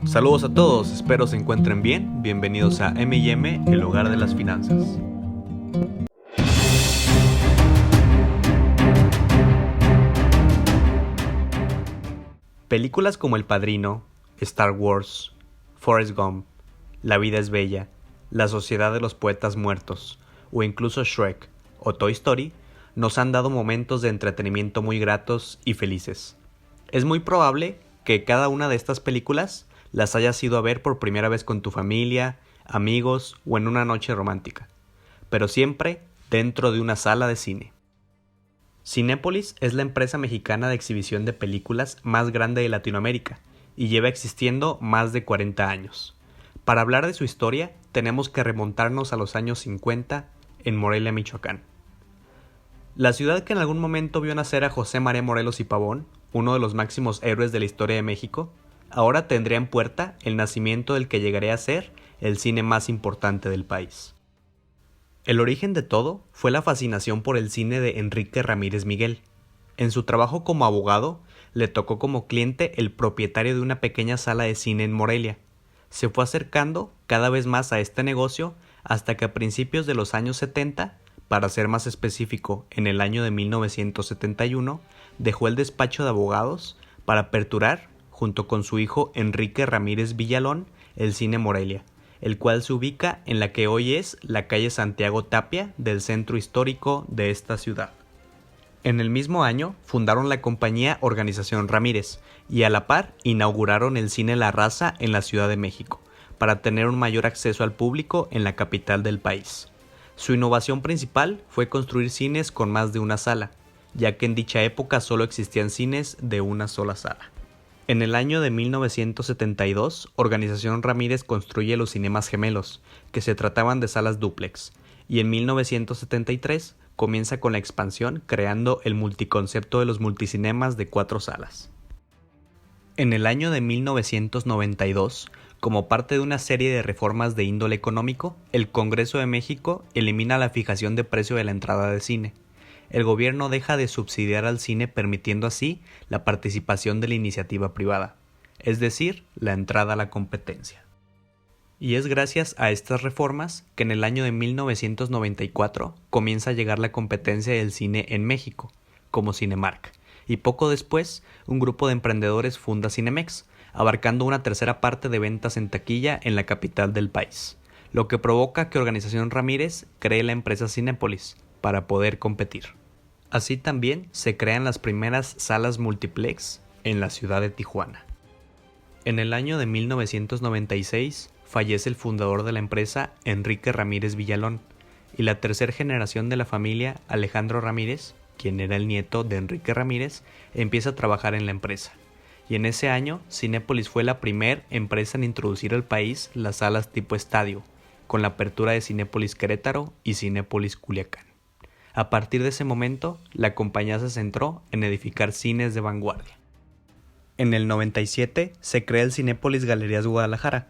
Saludos a todos, espero se encuentren bien. Bienvenidos a M&M, el hogar de las finanzas. Películas como El Padrino, Star Wars, Forrest Gump, La vida es bella, La sociedad de los poetas muertos, o incluso Shrek o Toy Story, nos han dado momentos de entretenimiento muy gratos y felices. Es muy probable que cada una de estas películas las hayas ido a ver por primera vez con tu familia, amigos o en una noche romántica, pero siempre dentro de una sala de cine. Cinépolis es la empresa mexicana de exhibición de películas más grande de Latinoamérica y lleva existiendo más de 40 años. Para hablar de su historia, tenemos que remontarnos a los años 50 en Morelia, Michoacán. La ciudad que en algún momento vio nacer a José María Morelos y Pavón, uno de los máximos héroes de la historia de México, ahora tendría en puerta el nacimiento del que llegaría a ser el cine más importante del país. El origen de todo fue la fascinación por el cine de Enrique Ramírez Miguel. En su trabajo como abogado, le tocó como cliente el propietario de una pequeña sala de cine en Morelia. Se fue acercando cada vez más a este negocio hasta que a principios de los años 70, para ser más específico, en el año de 1971, dejó el despacho de abogados para aperturar, junto con su hijo Enrique Ramírez Villalón, el Cine Morelia, el cual se ubica en la que hoy es la calle Santiago Tapia del centro histórico de esta ciudad. En el mismo año fundaron la compañía Organización Ramírez y a la par inauguraron el Cine La Raza en la Ciudad de México, para tener un mayor acceso al público en la capital del país. Su innovación principal fue construir cines con más de una sala, ya que en dicha época solo existían cines de una sola sala. En el año de 1972, Organización Ramírez construye los Cinemas Gemelos, que se trataban de salas dúplex, y en 1973 comienza con la expansión creando el multiconcepto de los multicinemas de 4 salas. En el año de 1992, como parte de una serie de reformas de índole económico, el Congreso de México elimina la fijación de precio de la entrada de cine. El gobierno deja de subsidiar al cine permitiendo así la participación de la iniciativa privada, es decir, la entrada a la competencia. Y es gracias a estas reformas que en el año de 1994 comienza a llegar la competencia del cine en México, como Cinemark, y poco después un grupo de emprendedores funda Cinemex, abarcando una tercera parte de ventas en taquilla en la capital del país, lo que provoca que Organización Ramírez cree la empresa Cinépolis para poder competir. Así también se crean las primeras salas multiplex en la ciudad de Tijuana. En el año de 1996 fallece el fundador de la empresa, Enrique Ramírez Villalón, y la tercera generación de la familia, Alejandro Ramírez, quien era el nieto de Enrique Ramírez, empieza a trabajar en la empresa. Y en ese año, Cinépolis fue la primera empresa en introducir al país las salas tipo estadio, con la apertura de Cinépolis Querétaro y Cinépolis Culiacán. A partir de ese momento, la compañía se centró en edificar cines de vanguardia. En el 97 se crea el Cinépolis Galerías Guadalajara.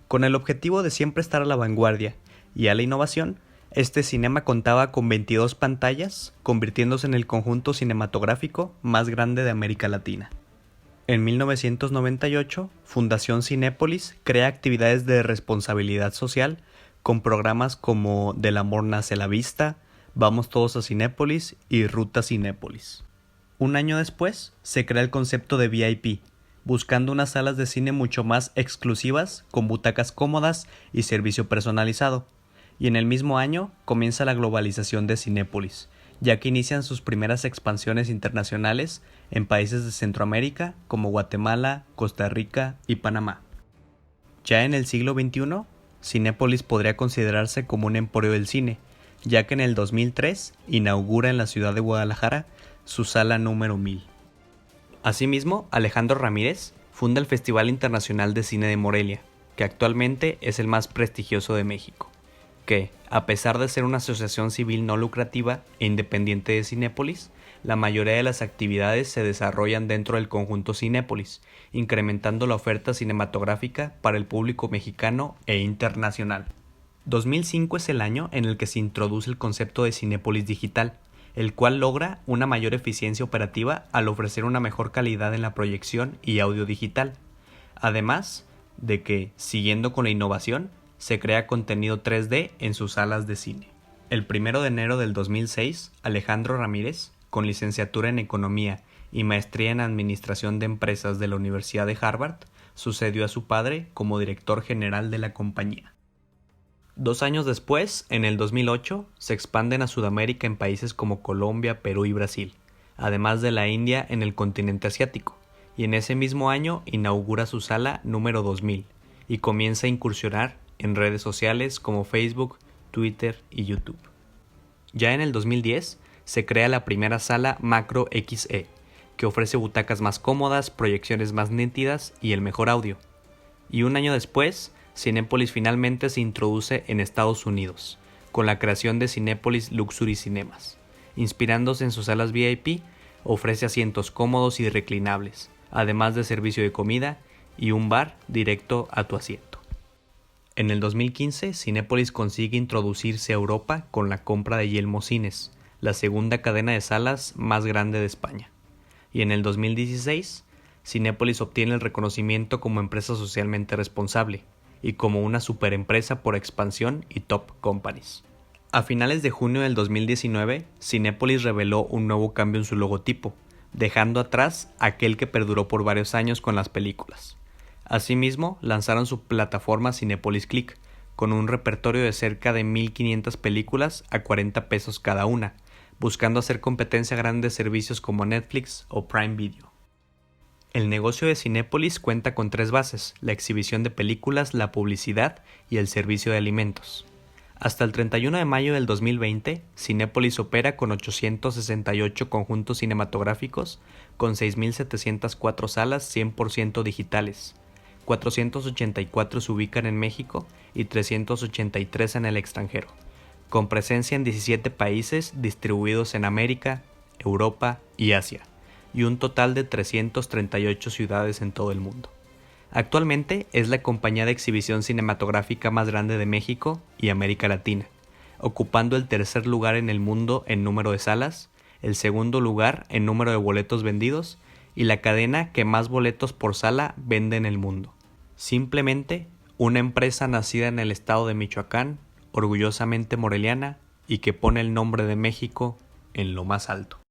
Con el objetivo de siempre estar a la vanguardia y a la innovación, este cinema contaba con 22 pantallas, convirtiéndose en el conjunto cinematográfico más grande de América Latina. En 1998, Fundación Cinépolis crea actividades de responsabilidad social con programas como Del amor nace la vista, Vamos todos a Cinépolis y Ruta Cinépolis. Un año después, se crea el concepto de VIP, buscando unas salas de cine mucho más exclusivas, con butacas cómodas y servicio personalizado. Y en el mismo año comienza la globalización de Cinépolis, ya que inician sus primeras expansiones internacionales en países de Centroamérica como Guatemala, Costa Rica y Panamá. Ya en el siglo XXI, Cinépolis podría considerarse como un emporio del cine, ya que en el 2003 inaugura en la ciudad de Guadalajara su sala número 1000. Asimismo, Alejandro Ramírez funda el Festival Internacional de Cine de Morelia, que actualmente es el más prestigioso de México, que, a pesar de ser una asociación civil no lucrativa e independiente de Cinépolis, la mayoría de las actividades se desarrollan dentro del conjunto Cinépolis, incrementando la oferta cinematográfica para el público mexicano e internacional. 2005 es el año en el que se introduce el concepto de Cinépolis Digital, el cual logra una mayor eficiencia operativa al ofrecer una mejor calidad en la proyección y audio digital. Además, de que, siguiendo con la innovación, se crea contenido 3D en sus salas de cine. El 1 de enero del 2006, Alejandro Ramírez, con licenciatura en Economía y maestría en Administración de Empresas de la Universidad de Harvard, sucedió a su padre como director general de la compañía. 2 años después, en el 2008, se expanden a Sudamérica en países como Colombia, Perú y Brasil, además de la India en el continente asiático, y en ese mismo año inaugura su sala número 2000 y comienza a incursionar en redes sociales como Facebook, Twitter y YouTube. Ya en el 2010 se crea la primera sala Macro XE, que ofrece butacas más cómodas, proyecciones más nítidas y el mejor audio. Y un año después, Cinépolis finalmente se introduce en Estados Unidos, con la creación de Cinépolis Luxury Cinemas. Inspirándose en sus salas VIP, ofrece asientos cómodos y reclinables, además de servicio de comida y un bar directo a tu asiento. En el 2015, Cinépolis consigue introducirse a Europa con la compra de Yelmo Cines, la segunda cadena de salas más grande de España. Y en el 2016, Cinépolis obtiene el reconocimiento como empresa socialmente responsable y como una superempresa por expansión y top companies. A finales de junio del 2019, Cinépolis reveló un nuevo cambio en su logotipo, dejando atrás aquel que perduró por varios años con las películas. Asimismo, lanzaron su plataforma Cinépolis Click, con un repertorio de cerca de 1,500 películas a 40 pesos cada una, buscando hacer competencia a grandes servicios como Netflix o Prime Video. El negocio de Cinépolis cuenta con 3 bases: la exhibición de películas, la publicidad y el servicio de alimentos. Hasta el 31 de mayo del 2020, Cinépolis opera con 868 conjuntos cinematográficos, con 6,704 salas 100% digitales. 484 se ubican en México y 383 en el extranjero, con presencia en 17 países distribuidos en América, Europa y Asia, y un total de 338 ciudades en todo el mundo. Actualmente es la compañía de exhibición cinematográfica más grande de México y América Latina, ocupando el 3er lugar en el mundo en número de salas, el 2º lugar en número de boletos vendidos y la cadena que más boletos por sala vende en el mundo. Simplemente una empresa nacida en el estado de Michoacán, orgullosamente moreliana y que pone el nombre de México en lo más alto.